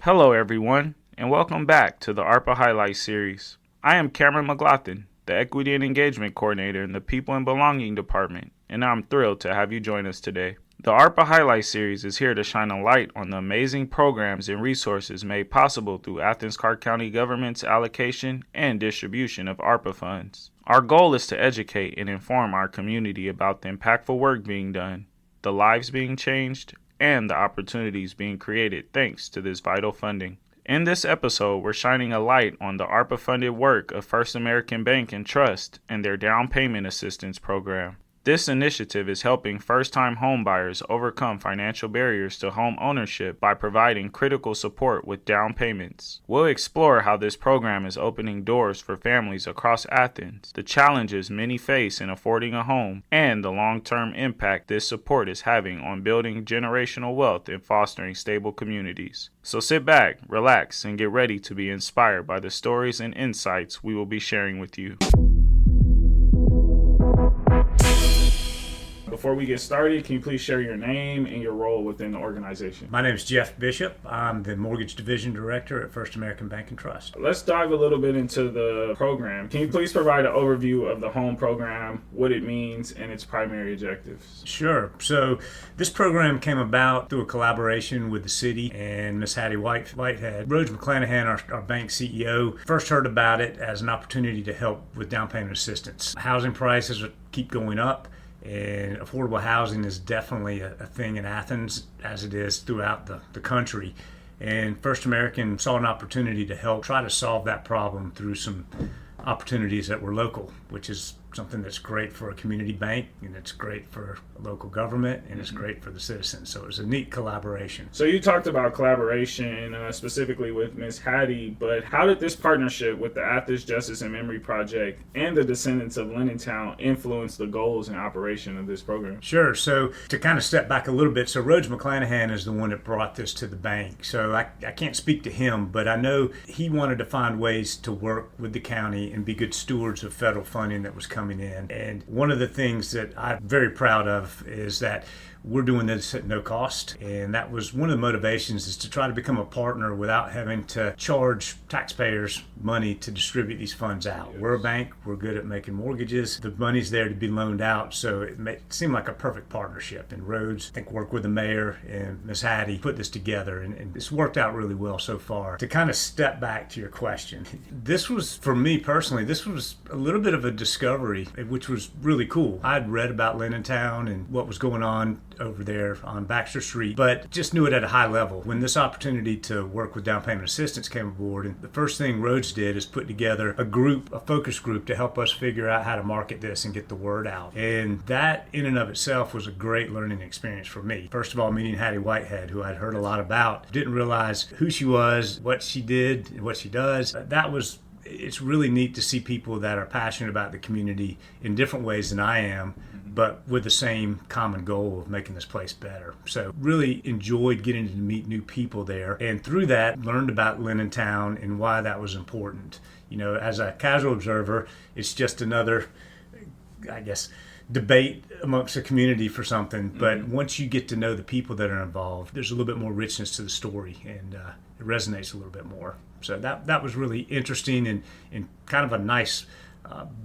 Hello everyone, and welcome back to the ARPA Highlight Series. I am Cameron McLaughlin, the Equity and Engagement Coordinator in the People and Belonging Department, and I'm thrilled to have you join us today. The ARPA Highlight Series is here to shine a light on the amazing programs and resources made possible through Athens-Clarke County government's allocation and distribution of ARPA funds. Our goal is to educate and inform our community about the impactful work being done, the lives being changed, and the opportunities being created thanks to this vital funding. In this episode, we're shining a light on the ARPA-funded work of First American Bank and Trust and their down payment assistance program. This initiative is helping first-time homebuyers overcome financial barriers to home ownership by providing critical support with down payments. We'll explore how this program is opening doors for families across Athens, the challenges many face in affording a home, and the long-term impact this support is having on building generational wealth and fostering stable communities. So sit back, relax, and get ready to be inspired by the stories and insights we will be sharing with you. Before we get started, can you please share your name and your role within the organization? My name is Jeff Bishop. I'm the Mortgage Division Director at First American Bank and Trust. Let's dive a little bit into the program. Can you please provide an overview of the HOME program, what it means, and its primary objectives? Sure. So this program came about through a collaboration with the city and Ms. Hattie Whitehead. Rhodes McClanahan, our bank CEO, first heard about it as an opportunity to help with down payment assistance. Housing prices keep going up, and affordable housing is definitely a thing in Athens, as it is throughout the country. And First American saw an opportunity to help try to solve that problem through some opportunities that were local, which is something that's great for a community bank, and it's great for local government, and it's great for the citizens. So it was a neat collaboration. So you talked about collaboration specifically with Ms. Hattie, but how did this partnership with the Athens Justice and Memory Project and the descendants of Lennon influence the goals and operation of this program? Sure. So to kind of step back a little bit, so Rhodes McClanahan is the one that brought this to the bank. So I can't speak to him, but I know he wanted to find ways to work with the county and be good stewards of federal funding that was coming in. And one of the things that I'm very proud of is that we're doing this at no cost, and that was one of the motivations, is to try to become a partner without having to charge taxpayers money to distribute these funds out. Yes. We're a bank, we're good at making mortgages, the money's there to be loaned out, so it seemed like a perfect partnership. And Rhodes, I think, worked with the mayor and Ms. Hattie, put this together, and it's worked out really well so far. To kind of step back to your question, this was, for me personally, this was a little bit of a discovery, which was really cool. I'd read about Lennon and what was going on over there on Baxter Street, but just knew it at a high level. When this opportunity to work with down payment assistance came aboard, and the first thing Rhodes did is put together a focus group to help us figure out how to market this and get the word out. And that in and of itself was a great learning experience for me. First of all, meeting Hattie Whitehead, who I'd heard a lot about, didn't realize who she was, what she did, and what she does. It's really neat to see people that are passionate about the community in different ways than I am, but with the same common goal of making this place better. So really enjoyed getting to meet new people there, and through that learned about Lennon and why that was important. You know, as a casual observer, it's just another, I guess, debate amongst the community for something, but once you get to know the people that are involved, there's a little bit more richness to the story, and it resonates a little bit more. So that was really interesting and kind of a nice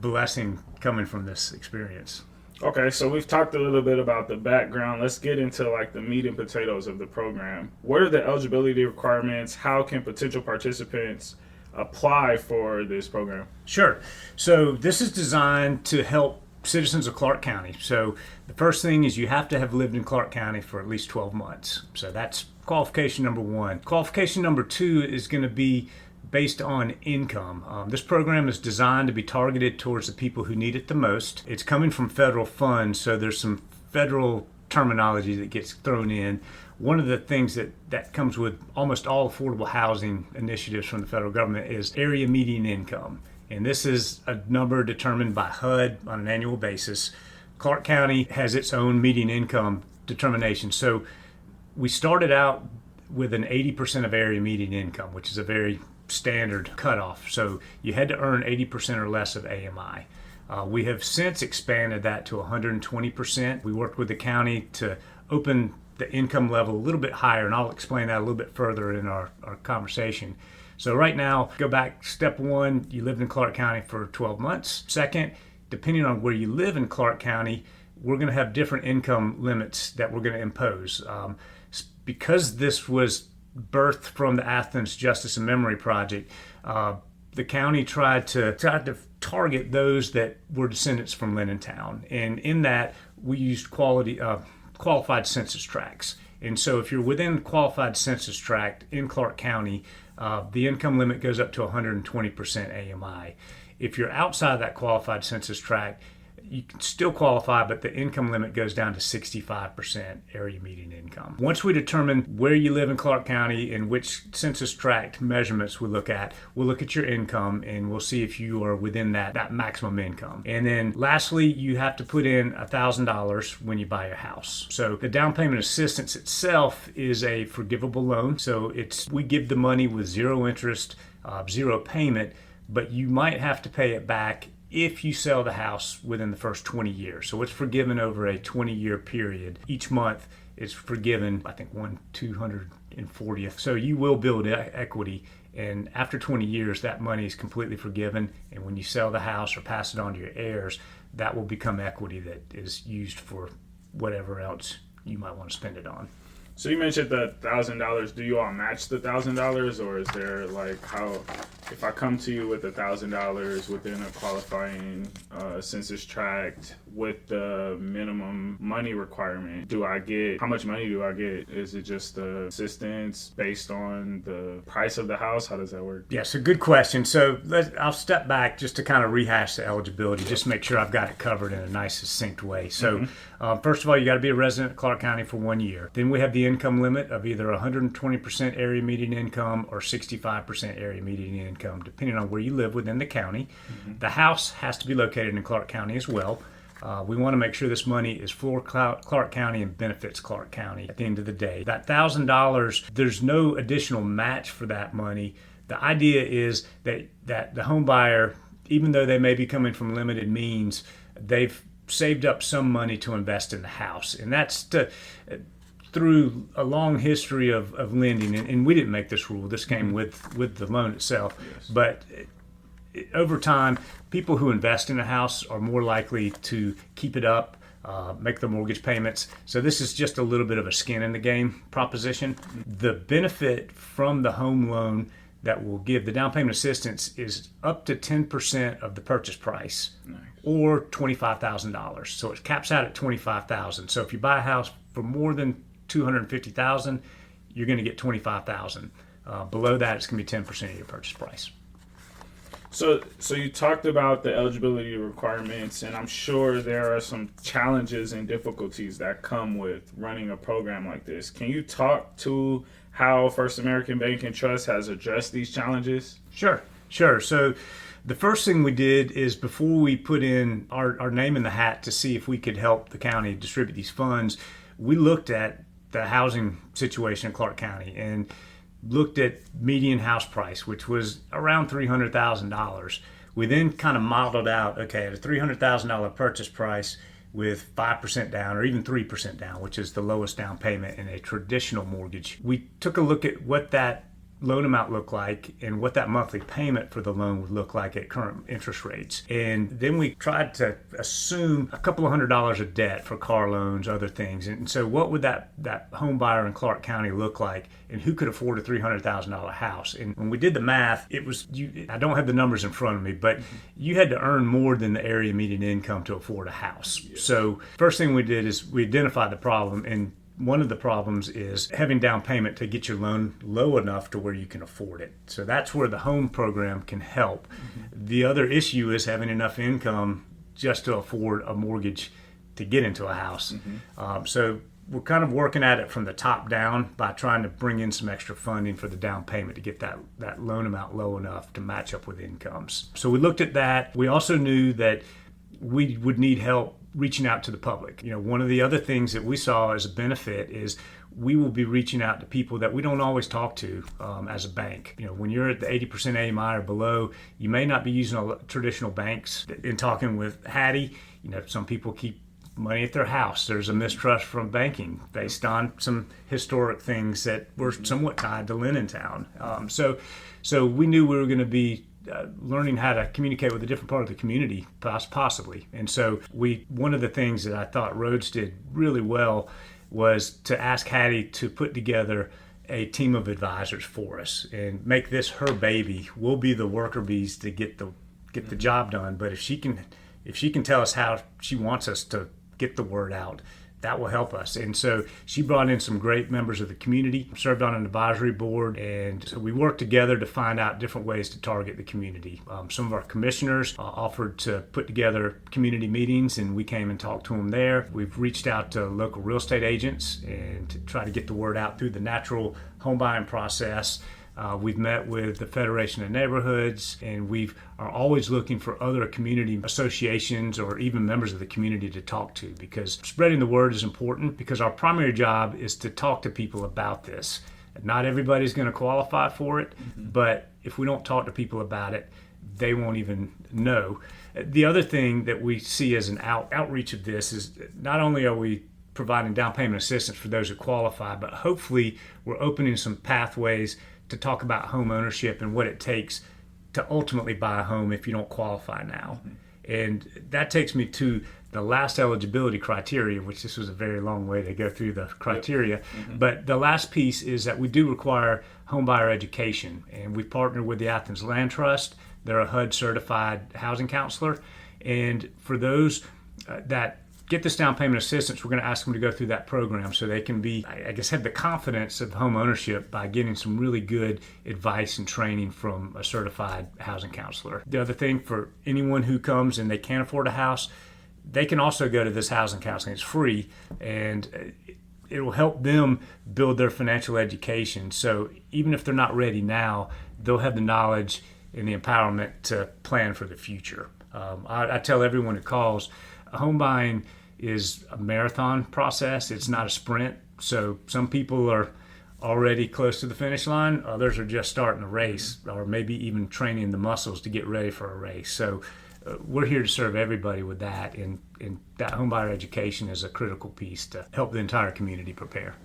blessing coming from this experience. Okay, so we've talked a little bit about the background. Let's get into like the meat and potatoes of the program. What are the eligibility requirements? How can potential participants apply for this program? Sure. So this is designed to help citizens of Clarke County. So the first thing is you have to have lived in Clarke County for at least 12 months. So that's qualification number one. Qualification number two is going to be based on income. This program is designed to be targeted towards the people who need it the most. It's coming from federal funds, so there's some federal terminology that gets thrown in. One of the things that comes with almost all affordable housing initiatives from the federal government is area median income. And this is a number determined by HUD on an annual basis. Clarke County has its own median income determination. So we started out with an 80% of area median income, which is a very standard cutoff. So you had to earn 80% or less of AMI. We have since expanded that to 120%. We worked with the county to open the income level a little bit higher, and I'll explain that a little bit further in our conversation. So right now, go back, step one, you lived in Clarke County for 12 months. Second, depending on where you live in Clarke County, we're going to have different income limits that we're going to impose. Because this was birthed from the Athens Justice and Memory Project, the county tried to target those that were descendants from Lennon-Town. And in that, we used qualified census tracts. And so if you're within qualified census tract in Clarke County, the income limit goes up to 120% AMI. If you're outside that qualified census tract, you can still qualify, but the income limit goes down to 65% area median income. Once we determine where you live in Clarke County and which census tract measurements we'll look at your income, and we'll see if you are within that maximum income. And then lastly, you have to put in $1,000 when you buy a house. So the down payment assistance itself is a forgivable loan. So we give the money with zero interest, zero payment, but you might have to pay it back if you sell the house within the first 20 years. So it's forgiven over a 20-year period. Each month is forgiven, I think, 240th. So you will build equity, and after 20 years, that money is completely forgiven. And when you sell the house or pass it on to your heirs, that will become equity that is used for whatever else you might want to spend it on. So you mentioned the $1,000. Do you all match the $1,000, or is there how? If I come to you with $1,000 within a qualifying census tract with the minimum money requirement, how much money do I get? Is it just the assistance based on the price of the house? How does that work? Yes, a good question. So I'll step back just to kind of rehash the eligibility, just to make sure I've got it covered in a nice, succinct way. So first of all, you got to be a resident of Clarke County for 1 year. Then we have the income limit of either 120% area median income or 65% area median income, depending on where you live within the county. The house has to be located in Clarke County as well. We want to make sure this money is for Clarke County and benefits Clarke County at the end of the day. That $1,000, there's no additional match for that money. The idea is that the home buyer, even though they may be coming from limited means, they've saved up some money to invest in the house. And that's through a long history of lending, and we didn't make this rule. This came with the loan itself. Yes. But over time, people who invest in a house are more likely to keep it up, make their mortgage payments. So this is just a little bit of a skin in the game proposition. The benefit from the home loan that will give the down payment assistance is up to 10% of the purchase price. Nice. Or $25,000. So it caps out at $25,000. So if you buy a house for more than $250,000, you're going to get $25,000. Below that, it's going to be 10% of your purchase price. So you talked about the eligibility requirements, and I'm sure there are some challenges and difficulties that come with running a program like this. Can you talk to how First American Bank and Trust has addressed these challenges? Sure. So the first thing we did is, before we put in our name in the hat to see if we could help the county distribute these funds, we looked at the housing situation in Clarke County and looked at median house price, which was around $300,000. We then kind of modeled out, okay, at a $300,000 purchase price with 5% down or even 3% down, which is the lowest down payment in a traditional mortgage. We took a look at what that loan amount look like and what that monthly payment for the loan would look like at current interest rates. And then we tried to assume a couple of $100s of debt for car loans, other things. And so what would that home buyer in Clarke County look like, and who could afford a $300,000 house? And when we did the math, I don't have the numbers in front of me, but you had to earn more than the area median income to afford a house. Yes. So first thing we did is we identified the problem, and one of the problems is having down payment to get your loan low enough to where you can afford it. So that's where the home program can help. The other issue is having enough income just to afford a mortgage to get into a house. So we're kind of working at it from the top down by trying to bring in some extra funding for the down payment to get that loan amount low enough to match up with incomes. So we looked at that. We also knew that we would need help reaching out to the public. One of the other things that we saw as a benefit is we will be reaching out to people that we don't always talk to as a bank. When you're at the 80% AMI or below, you may not be using traditional banks. In talking with Hattie, some people keep money at their house. There's a mistrust from banking based on some historic things that were somewhat tied to Lenintown. So we knew we were going to be learning how to communicate with a different part of the community, possibly. And so one of the things that I thought Rhodes did really well was to ask Hattie to put together a team of advisors for us and make this her baby. We'll be the worker bees to get the job done. But if she can tell us how she wants us to get the word out, that will help us. And so she brought in some great members of the community, served on an advisory board, and so we worked together to find out different ways to target the community. Some of our commissioners offered to put together community meetings, and we came and talked to them there. We've reached out to local real estate agents and to try to get the word out through the natural home buying process. We've met with the Federation of Neighborhoods, and we are always looking for other community associations or even members of the community to talk to, because spreading the word is important, because our primary job is to talk to people about this. Not everybody's going to qualify for it, but if we don't talk to people about it, they won't even know. The other thing that we see as an outreach of this is not only are we providing down payment assistance for those who qualify, but hopefully we're opening some pathways to talk about home ownership and what it takes to ultimately buy a home if you don't qualify now. And that takes me to the last eligibility criteria, which this was a very long way to go through the criteria. But the last piece is that we do require home buyer education. And we partner with the Athens-Land Trust. They're a HUD certified housing counselor. And for those that get this down payment assistance, we're going to ask them to go through that program so they can be, I guess, have the confidence of home ownership by getting some really good advice and training from a certified housing counselor. The other thing, for anyone who comes and they can't afford a house, they can also go to this housing counseling. It's free, and it will help them build their financial education. So even if they're not ready now, they'll have the knowledge and the empowerment to plan for the future. I tell everyone who calls, home buying is a marathon process. It's not a sprint. So some people are already close to the finish line. Others are just starting a race, or maybe even training the muscles to get ready for a race. So we're here to serve everybody with that. And that home buyer education is a critical piece to help the entire community prepare.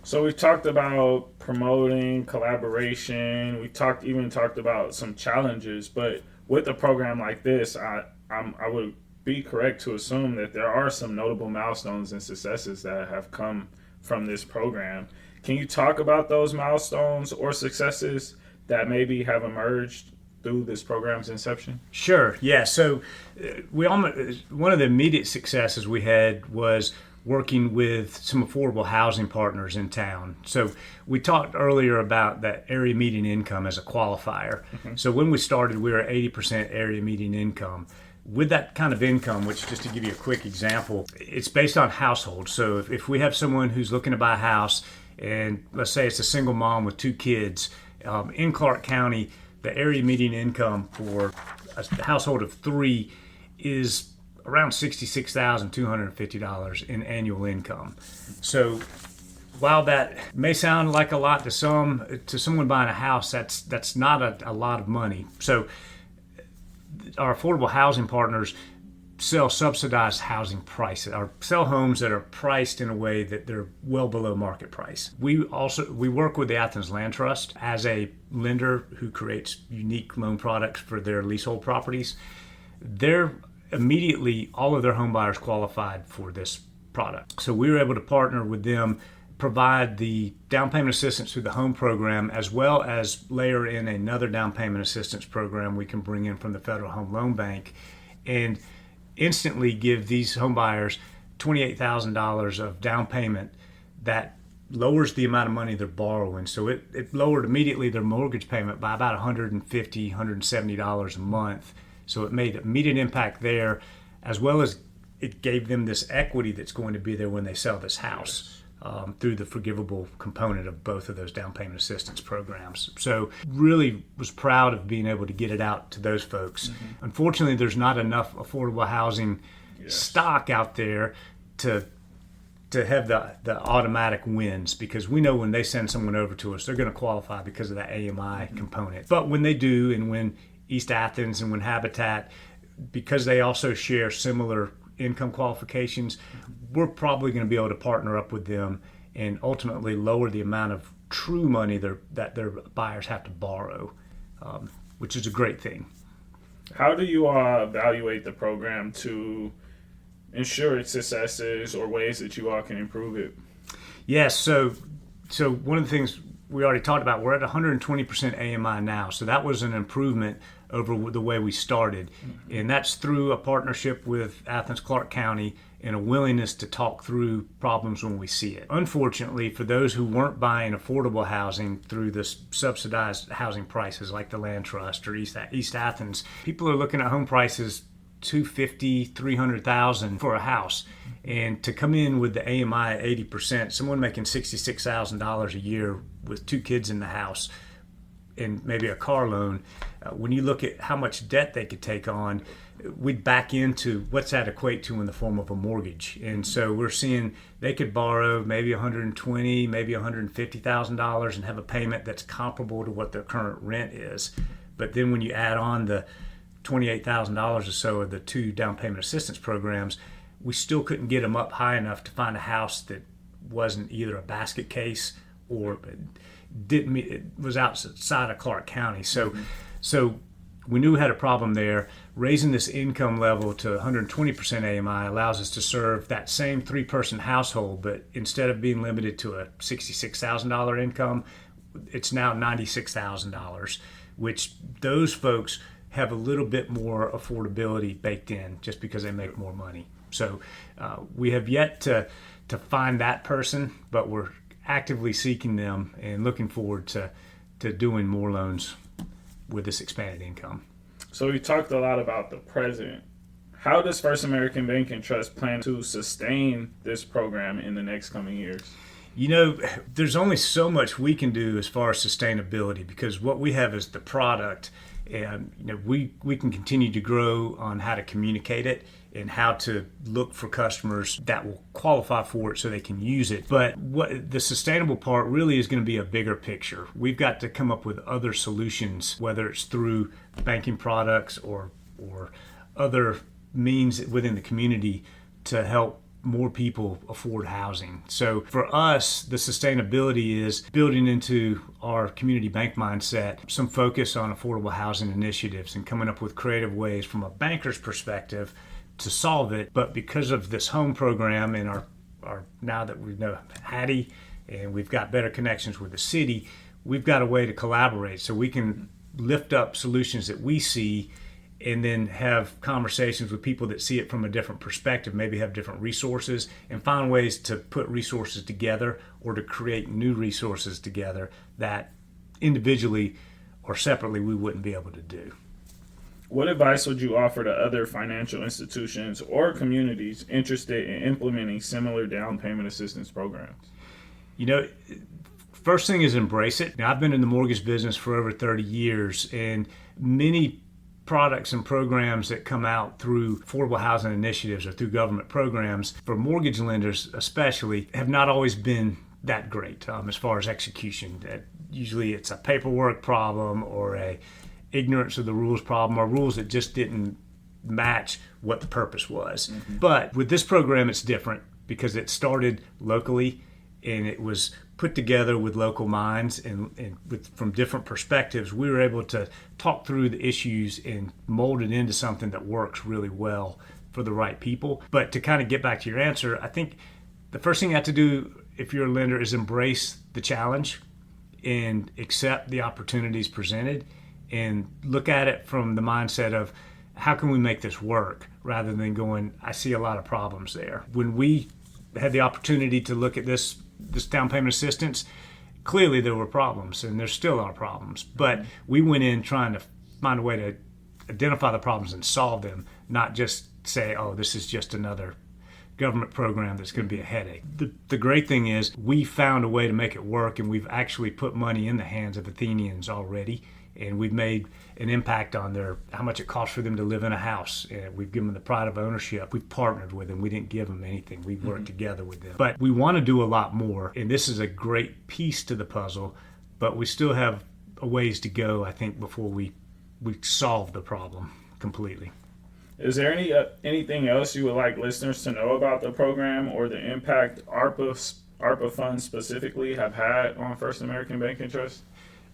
So we've talked about promoting collaboration. We even talked about some challenges, but with a program like this, I would be correct to assume that there are some notable milestones and successes that have come from this program. Can you talk about those milestones or successes that maybe have emerged through this program's inception? Sure. Yeah. So one of the immediate successes we had was working with some affordable housing partners in town. So we talked earlier about that area median income as a qualifier. So when we started, we were at 80% area median income. With that kind of income, which, just to give you a quick example, it's based on household. So if we have someone who's looking to buy a house, and let's say it's a single mom with 2 kids, in Clarke County, the area median income for a household of 3 is around $66,250 in annual income. So while that may sound like a lot to someone buying a house, that's not a lot of money. So our affordable housing partners sell subsidized housing prices, or sell homes that are priced in a way that they're well below market price. We work with the Athens-Land Trust as a lender who creates unique loan products for their leasehold properties. They're immediately, all of their home buyers qualified for this product. So we were able to partner with them, provide the down payment assistance through the home program, as well as layer in another down payment assistance program we can bring in from the Federal Home Loan Bank, and instantly give these home buyers $28,000 of down payment that lowers the amount of money they're borrowing. So it lowered immediately their mortgage payment by about $150, $170 a month. So it made immediate impact there, as well as it gave them this equity that's going to be there when they sell this house. Through the forgivable component of both of those down payment assistance programs. So really was proud of being able to get it out to those folks. Unfortunately, there's not enough affordable housing stock out there to have the automatic wins, because we know when they send someone over to us, they're going to qualify because of that AMI component. But when they do, and when East Athens and when Habitat, because they also share similar income qualifications, we're probably going to be able to partner up with them and ultimately lower the amount of true money that their buyers have to borrow, which is a great thing. How do you all evaluate the program to ensure its successes or ways that you all can improve it? Yes, so one of the things we already talked about, we're at 120% AMI now, so that was an improvement over the way we started, and that's through a partnership with Athens-Clarke County and a willingness to talk through problems when we see it. Unfortunately, for those who weren't buying affordable housing through the subsidized housing prices like the Land Trust or East Athens, people are looking at home prices $250,000, $300,000 for a house. And to come in with the AMI at 80%, someone making $66,000 a year with 2 kids in the house and maybe a car loan, when you look at how much debt they could take on, we'd back into what's that equate to in the form of a mortgage. And so we're seeing they could borrow maybe $120,000, maybe $150,000 and have a payment that's comparable to what their current rent is. But then when you add on the $28,000 or so of the 2 down payment assistance programs, we still couldn't get them up high enough to find a house that wasn't either a basket case or it was outside of Clarke County. So we knew we had a problem there. Raising this income level to 120% AMI allows us to serve that same 3-person household, but instead of being limited to a $66,000 income, it's now $96,000, which those folks have a little bit more affordability baked in just because they make more money. So we have yet to find that person, but we're actively seeking them and looking forward to doing more loans with this expanded income. So we talked a lot about the present. How does First American Bank and Trust plan to sustain this program in the next coming years? You know, there's only so much we can do as far as sustainability because what we have is the product, and we can continue to grow on how to communicate it and how to look for customers that will qualify for it so they can use it. But what the sustainable part really is going to be a bigger picture. We've got to come up with other solutions, whether it's through banking products or other means within the community to help more people afford housing. So for us, the sustainability is building into our community bank mindset, some focus on affordable housing initiatives and coming up with creative ways from a banker's perspective to solve it. But because of this home program and our now that we know Hattie and we've got better connections with the city, we've got a way to collaborate so we can lift up solutions that we see and then have conversations with people that see it from a different perspective, maybe have different resources, and find ways to put resources together or to create new resources together that individually or separately we wouldn't be able to do. What advice would you offer to other financial institutions or communities interested in implementing similar down payment assistance programs? You know, first thing is embrace it. Now, I've been in the mortgage business for over 30 years, and many products and programs that come out through affordable housing initiatives or through government programs, for mortgage lenders especially, have not always been that great as far as execution. Usually it's a paperwork problem or a ignorance of the rules problem or rules that just didn't match what the purpose was. Mm-hmm. But with this program, it's different because it started locally and it was put together with local minds and from different perspectives. We were able to talk through the issues and mold it into something that works really well for the right people. But to kind of get back to your answer, I think the first thing you have to do if you're a lender is embrace the challenge and accept the opportunities presented and look at it from the mindset of how can we make this work rather than going, I see a lot of problems there. When we had the opportunity to look at this down payment assistance, clearly there were problems and there still are problems, but we went in trying to find a way to identify the problems and solve them, not just say, oh, this is just another government program that's going to be a headache. The great thing is we found a way to make it work, and we've actually put money in the hands of Athenians already, and we've made an impact on how much it costs for them to live in a house. We've given them the pride of ownership. We've partnered with them. We didn't give them anything. We've worked together with them. But we want to do a lot more, and this is a great piece to the puzzle, but we still have a ways to go, I think, before we solve the problem completely. Is there anything else you would like listeners to know about the program or the impact ARPA funds specifically have had on First American Bank and Trust?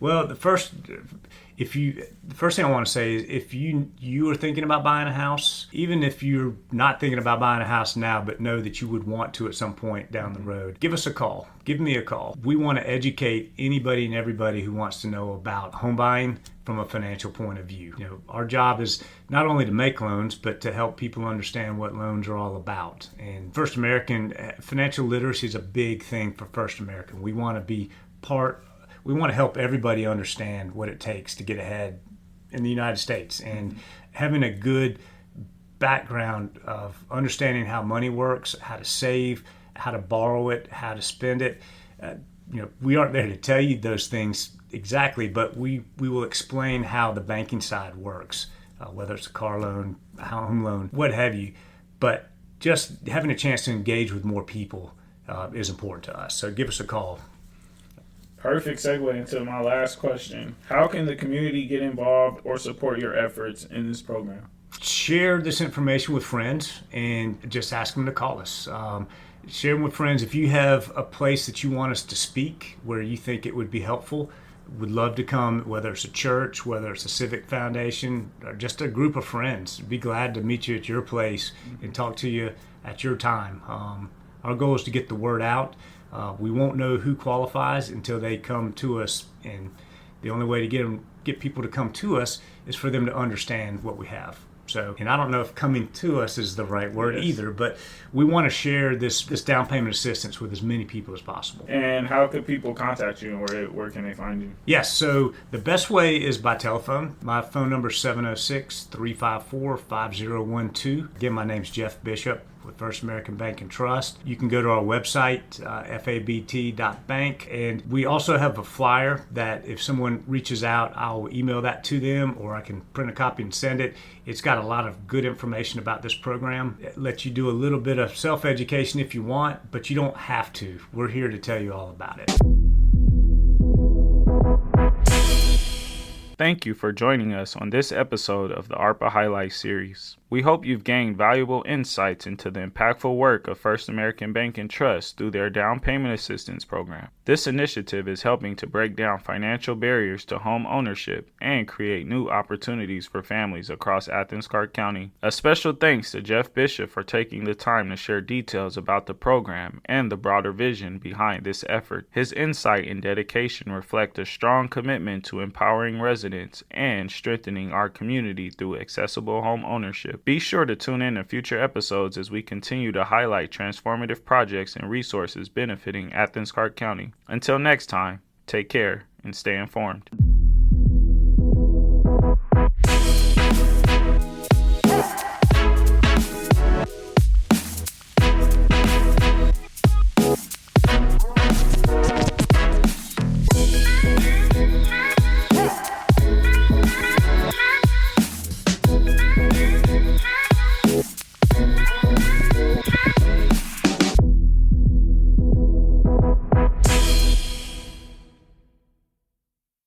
Well, the first thing I want to say is if you are thinking about buying a house, even if you're not thinking about buying a house now, but know that you would want to at some point down the road, give us a call. Give me a call. We want to educate anybody and everybody who wants to know about home buying from a financial point of view. Our job is not only to make loans, but to help people understand what loans are all about. And First American financial literacy is a big thing for First American. We want to help everybody understand what it takes to get ahead in the United States, and having a good background of understanding how money works, how to save, how to borrow it, how to spend it. We aren't there to tell you those things exactly, but we will explain how the banking side works, whether it's a car loan, a home loan, what have you. But just having a chance to engage with more people is important to us. So give us a call. Perfect segue into my last question. How can the community get involved or support your efforts in this program? Share this information with friends and just ask them to call us. Share them with friends. If you have a place that you want us to speak where you think it would be helpful, would love to come, whether it's a church, whether it's a civic foundation, or just a group of friends. Be glad to meet you at your place and talk to you at your time. Our goal is to get the word out. We won't know who qualifies until they come to us, and the only way to get people to come to us is for them to understand what we have. So, and I don't know if coming to us is the right word either, but we want to share this down payment assistance with as many people as possible. And how could people contact you, and where can they find you? Yes, so the best way is by telephone. My phone number is 706-354-5012. Again, my name's Jeff Bishop with First American Bank and Trust. You can go to our website, fabt.bank, and we also have a flyer that if someone reaches out, I'll email that to them, or I can print a copy and send it. It's got a lot of good information about this program. It lets you do a little bit of self-education if you want, but you don't have to. We're here to tell you all about it. Thank you for joining us on this episode of the ARPA Highlights series. We hope you've gained valuable insights into the impactful work of First American Bank and Trust through their down payment assistance program. This initiative is helping to break down financial barriers to home ownership and create new opportunities for families across Athens-Clarke County. A special thanks to Jeff Bishop for taking the time to share details about the program and the broader vision behind this effort. His insight and dedication reflect a strong commitment to empowering residents and strengthening our community through accessible home ownership. Be sure to tune in to future episodes as we continue to highlight transformative projects and resources benefiting Athens-Clarke County. Until next time, take care and stay informed.